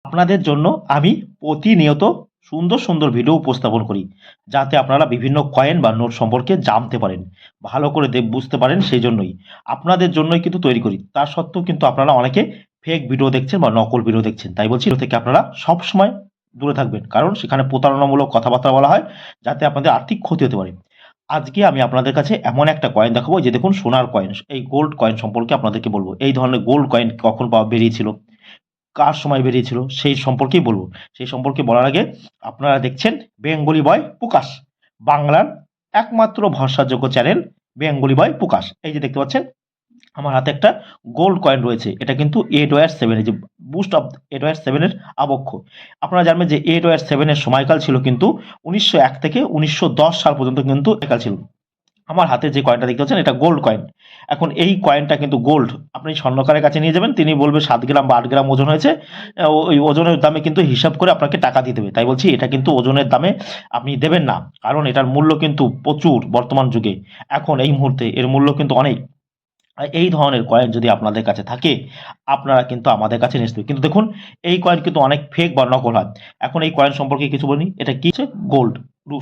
আপনাদের জন্য আমি প্রতিনিয়ত সুন্দর সুন্দর ভিডিও উপস্থাপন করি, যাতে আপনারা বিভিন্ন কয়েন বা নোট সম্পর্কে জানতে পারেন, ভালো করে বুঝতে পারেন। সেই জন্যই আপনাদের জন্যই কিন্তু তৈরি করি। তা সত্ত্বেও কিন্তু আপনারা অনেকে ফেক ভিডিও দেখছেন বা নকল ভিডিও দেখছেন। তাই বলছি, এগুলো থেকে আপনারা সবসময় দূরে থাকবেন, কারণ সেখানে প্রতারণামূলক কথাবার্তা বলা হয়, যাতে আপনাদের আর্থিক ক্ষতি হতে পারে। আজকে আমি আপনাদের কাছে এমন একটা কয়েন দেখাবো, যে দেখুন সোনার কয়েন, এই গোল্ড কয়েন সম্পর্কে আপনাদেরকে বলবো। এই ধরনের গোল্ড কয়েন কখন বেরিয়েছিল, কার সময় বেরিয়েছিল, সেই সম্পর্কেই বলবো। সেই সম্পর্কে বলার আগে আপনারা দেখছেন বেঙ্গলি বয় প্রকাশ, বাংলার একমাত্র ভরসাযোগ্য চ্যানেল বেঙ্গলি বয় প্রকাশ। এই যে দেখতে পাচ্ছেন আমার হাতে একটা গোল্ড কয়েন রয়েছে, এটা কিন্তু 8/7 যে বুস্ট অফ 8/7 আবক্ষ। আপনারা জানবেন যে 8/7 সময়কাল ছিল কিন্তু 1901 থেকে 1910 সাল পর্যন্ত কিন্তু সময়কাল ছিল। আমার হাতে যে কয়েনটা দেখতে পাচ্ছেন, এটা গোল্ড কয়েন। এখন এই কয়েনটা কিন্তু গোল্ড, আপনি স্বর্ণকারের কাছে নিয়ে যাবেন, তিনি বলবে 7 গ্রাম বা 8 গ্রাম ওজন হয়েছে। ওই ওজনের দামে কিন্তু হিসাব করে আপনাকে টাকা দিতে হবে। তাই বলছি, এটা কিন্তু ওজনের দামে আপনি দেবেন না, কারণ এটার মূল্য কিন্তু প্রচুর বর্তমান যুগে। এখন এই মুহূর্তে এর মূল্য কিন্তু অনেক। এই ধরনের কয়েন যদি আপনাদের কাছে থাকে, আপনারা কিন্তু আমাদের কাছে নিতে হবে। কিন্তু দেখুন, এই কয়েন কিন্তু অনেক ফেক বা নকল হয়। এখন এই কয়েন সম্পর্কে কিছু বলি। এটা কি হচ্ছে? গোল্ড,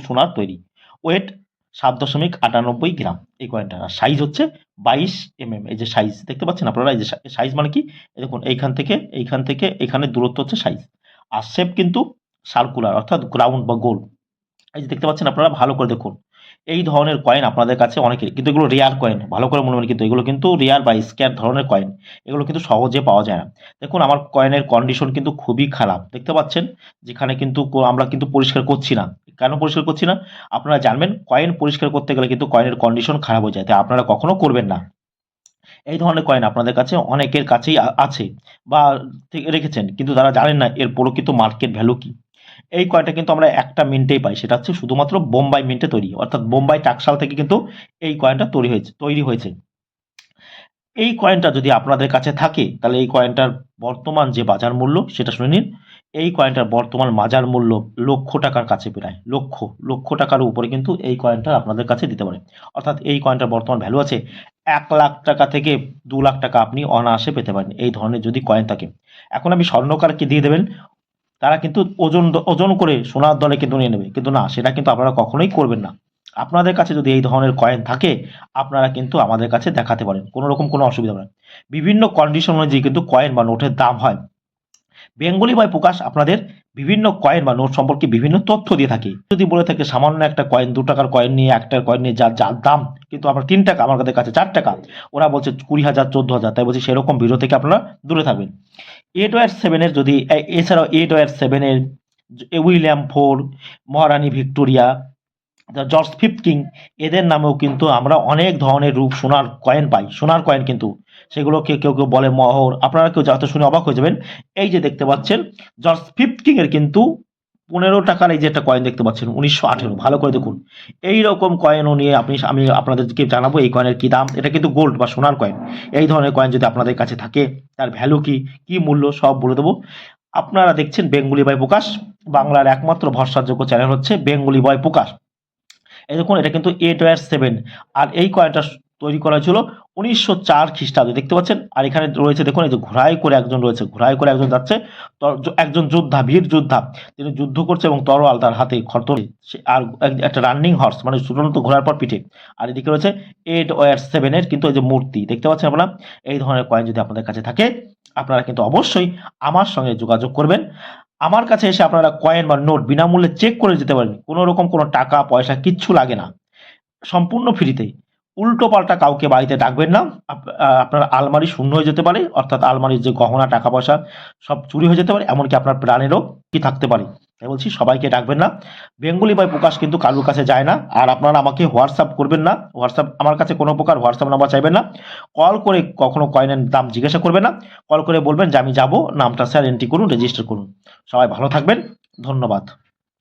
সোনার তৈরি। ওয়েট 7.98 গ্রাম এই কয়েনটার। আর সাইজ হচ্ছে 22 mm। এই যে সাইজ দেখতে পাচ্ছেন আপনারা, এই যে সাইজ মানে কি, এই দেখুন এইখান থেকে এখানে দূরত্ব হচ্ছে সাইজ। আর শেপ কিন্তু সার্কুলার, অর্থাৎ গ্রাউন্ড বা গোল। এই যে দেখতে পাচ্ছেন আপনারা, ভালো করে দেখুন। এই ধরনের কয়েন আপনাদের কাছে অনেকেরই, কিন্তু এগুলো রেয়ার কয়েন, ভালো করে মনে মনে, কিন্তু এগুলো কিন্তু রেয়ার বা স্ক্যার ধরনের কয়েন। এগুলো কিন্তু সহজে পাওয়া যায় না। দেখুন আমার কয়েনের কন্ডিশন কিন্তু খুবই খারাপ, দেখতে পাচ্ছেন। যেখানে কিন্তু আমরা কিন্তু পরিষ্কার করছি না। কেন পরিষ্কার করছি না? আপনারা জানবেন, কয়েন পরিষ্কার করতে গেলে কিন্তু কয়েনের কন্ডিশন খারাপ হয়ে যায়, তাই আপনারা কখনো করবেন না। এই ধরনের কয়েন আপনাদের কাছে অনেকের কাছেই আছে বা রেখেছেন, কিন্তু তারা জানেন না এর প্রকৃত মার্কেট ভ্যালু কি। এই কয়েনটা কিন্তু আমরা একটা মিন্টেই পাই, সেটা হচ্ছে শুধুমাত্র বোম্বাই মিন্টে তৈরি, অর্থাৎ বোম্বাই টাকশাল থেকে কিন্তু এই কয়েনটা তৈরি হয়েছে। এই কয়েনটা যদি আপনাদের কাছে থাকে, তাহলে এই কয়েনটার বর্তমান যে বাজার মূল্য সেটা শুনে নিন। এই কয়েনটার বর্তমান বাজার মূল্য লক্ষ টাকার কাছে, প্রায় লক্ষ টাকার উপরে কিন্তু এই কয়েনটা আপনাদের কাছে দিতে পারে। অর্থাৎ এই কয়েনটার বর্তমান ভ্যালু আছে 1 লাখ টাকা থেকে 2 লাখ টাকা, আপনি অনায়াসে পেতে পারেন এই ধরনের যদি কয়েন থাকে। এখন আপনি স্বর্ণকারকে দিয়ে দেবেন, তারা কিন্তু ওজন করে সোনার দলে কিন্তু নিয়ে নেবে, কিন্তু না, সেটা কিন্তু আপনারা কখনোই করবেন না। আপনাদের কাছে যদি এই ধরনের কয়েন থাকে, আপনারা কিন্তু আমাদের কাছে দেখাতে পারেন, কোনো রকম কোনো অসুবিধা হবে না। বিভিন্ন কন্ডিশন অনুযায়ী কিন্তু কয়েন বা নোটের দাম হয়। বেঙ্গলি বয় প্রকাশ আপনাদের বিভিন্ন কয়েন বা নোট সম্পর্কে বিভিন্ন তথ্য দিয়ে থাকে। যদি বলে থাকে সামান্য একটা কয়েন, 2 টাকার কয়েন নিয়ে, 1 টাকার কয়েন নিয়ে, যার দাম কিন্তু আমার 3 টাকা, আমার কাছে 4 টাকা, ওরা বলছে 20,000 14,000। তাই বলছি, সেরকম ভিডিও থেকে আপনারা দূরে থাকবেন। 8/7 এর যদি এছাড়াও 8/7 এর উইলিয়াম ফোর, মহারানী ভিক্টোরিয়া, জর্জ ফিফথ কিং, এদের নামেও কিন্তু আমরা অনেক ধরনের রূপ সোনার কয়েন পাই। সোনার কয়েন কিন্তু সেগুলোকে কেউ কেউ বলে মহর, আপনারা কেউ যাতে শুনে অবাক হয়ে যাবেন। এই যে দেখতে পাচ্ছেন জর্জ ফিফথ কিং এর কিন্তু 15 টাকার এই যে একটা কয়েন দেখতে পাচ্ছেন, 1918, ভালো করে দেখুন। এই রকম কয়েনও নিয়ে আমি আপনাদেরকে জানাবো এই কয়েনের কি দাম। এটা কিন্তু গোল্ড বা সোনার কয়েন। এই ধরনের কয়েন যদি আপনাদের কাছে থাকে, তার ভ্যালু কি, কি মূল্য, সব বলে দেবো। আপনারা দেখছেন বেঙ্গলি বয় প্রকাশ, বাংলার একমাত্র ভরসাযোগ্য চ্যানেল হচ্ছে বেঙ্গলি বয় প্রকাশ। এই দেখুন, এটা কিন্তু 8/7। আর এই কয়েনটা তৈরি করা হয়েছিল 1904 খ্রিস্টাব্দে, দেখতে পাচ্ছেন। আর এখানে রয়েছে দেখুন, এই যে ঘোড়ায় করে একজন রয়েছে, ঘোড়ায় করে একজন যাচ্ছে, একজন যোদ্ধা, বীর যোদ্ধা, তিনি যুদ্ধ করছে এবং তরোয়াল তার হাতে খড়তড়ে। আর একটা রানিং হর্স, মানে চূড়ান্ত ঘোড়ার পর পিঠে। আর এদিকে রয়েছে 8/7 এর কিন্তু এই যে মূর্তি, দেখতে পাচ্ছেন আপনারা। এই ধরনের কয়েন যদি আপনাদের কাছে থাকে, আপনারা কিন্তু অবশ্যই আমার সঙ্গে যোগাযোগ করবেন। আমার কাছে এসে আপনারা কয়েন বা নোট বিনামূল্যে চেক করে যেতে পারেন। কোনো রকম কোনো টাকা পয়সা কিচ্ছু লাগে না, সম্পূর্ণ ফ্রিতে। উল্টো পাল্টা কাউকে বাড়িতে ডাকবেন না। আপনার আলমারি শূন্য হয়ে যেতে পারে, অর্থাৎ আলমারির যে গহনা টাকা পয়সা সব চুরি হয়ে যেতে পারে, এমনকি আপনার প্রাণেরও কি থাকতে পারে। তাই বলছি, সবাইকে ডাকবেন না। বেঙ্গলি বয় প্রকাশ কিন্তু কারোর কাছে যায় না। আর আপনারা আমাকে হোয়াটসঅ্যাপ করবেন না, আমার কাছে কোনো প্রকার হোয়াটসঅ্যাপ নাম্বার চাইবেন না। কল করে কখনো কয়েনের দাম জিজ্ঞাসা করবেন না। কল করে বলবেন যে আমি যাব, নামটা স্যার এন্ট্রি করুন, রেজিস্টার করুন। সবাই ভালো থাকবেন, ধন্যবাদ।